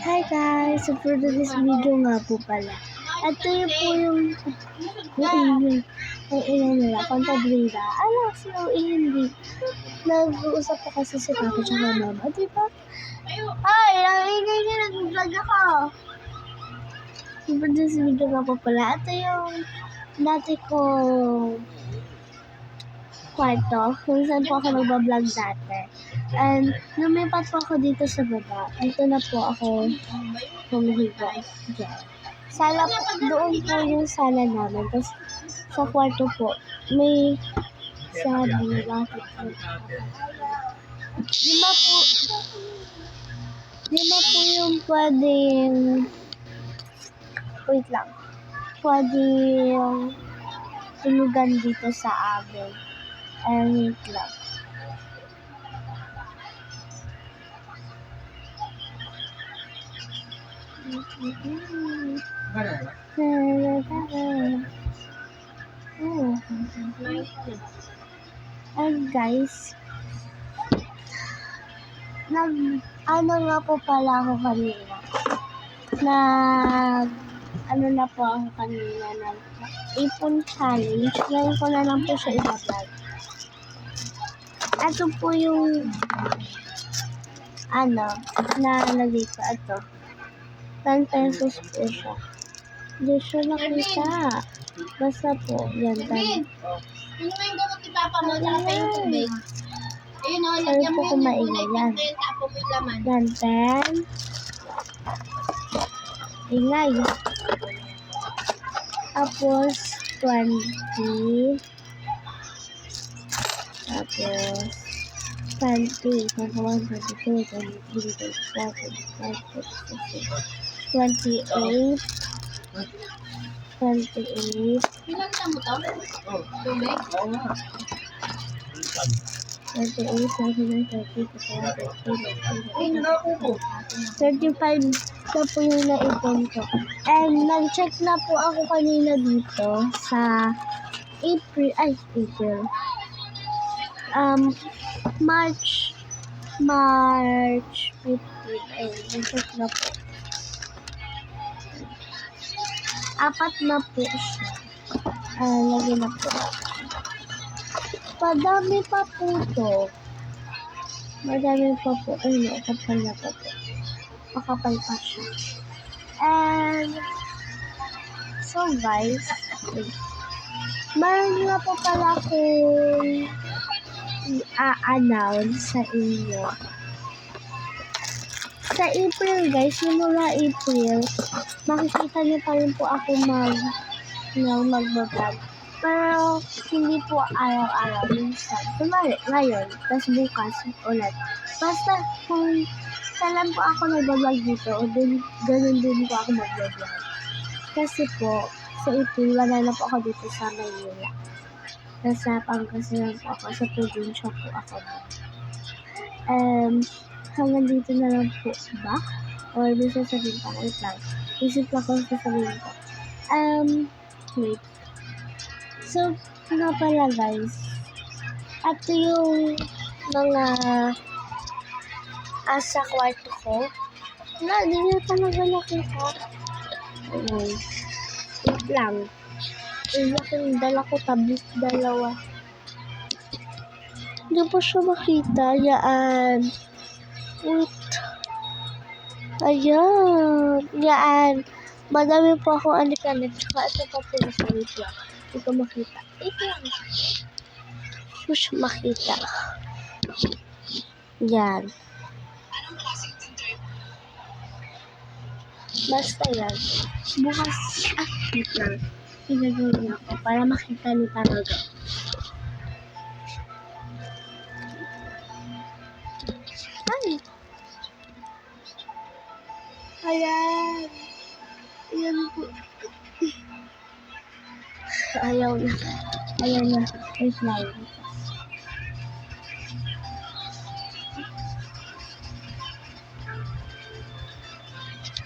Hi guys! So for this video nga po pala, ito yung po yung nila, kontabrida. So hindi. Nag-uusap po kasi si Papa tsaka Mama. Diba? Ay! Ang ingay niya, nag-vlog ako! So for this video nga po pala, ito yung dati ko kwarto, kung saan po ako nagbablog dati. And lumipat po ako dito sa baba. Dito na po ako humihiga. Sala po, doon po yung sala namin. Tapos sa kwarto po, may sabi, bakit po. Lima po yung pwedeng, wait lang, pwedeng tulugan dito sa amin. Wait lang. And guys, ano nga po pala ako kanina? Ano na po ako kanina ng ipon challenge. Ngayon ko na lang po siya i-vlog. Ito po yung nalagay ko. Ito. 10 pesos po siya. Hindi siya nakita. Basta po, yan. Ano nga yung gamot ni Papa mo? Tapos yung tubig. Ayun o, Sabi lagyan po mo kung yung maingay yan. tapos mo yung laman. Yan, 10. Ingay. Tapos, 20. Tapos, 20. 21, 22, 23, 24, 25, 26, 28. 28. Pinagta mo to? Tubig? 35 na po yung naipon ko. And nag-check na po ako kanina dito sa March 15. Nag-check na po. 4 na po siya. Lagi na po. Madami pa po to. Madami pa po. Kapal na pa po. Makapal pa siya. And, so guys, meron na po pala akong i-announce sa inyo. Sa April guys, simula April, makikita niyo pa rin po ako mag-vlog. Pero, hindi po araw-araw minsan. Kumari, ngayon, tapos bukas ulit. Basta, kung kailan po ako nag-vlog dito, ganun din po ako mag-vlog. Kasi po, sa April, wala na po ako dito sa Maynila. Nasa Pangasinan po ako, sa probinsya po ako. Hanggang dito na lang po ba? Or may sasabihin pa, wait lang. Isip lang kung sasabihin ko. Wait. So, nga pala guys, ito yung mga sa kwarto ko. Hindi nyo talaga nakita. Wait lang. Yung dala ko, tablet, dalawa. Hindi po siya makita. Yan. Wait. Ayan. Yan. Madami po akong anik-anik. Tsaka ito pa po sa wait lang. Hindi ko makita. Ito lang. Hindi ko siya makita. Yan. Basta yan. Bukas. Wait lang. Pinagawin ako para makita ni talaga. Ay! Ayan. Ayan po. Ayaw na. Ayan na. Wait lang.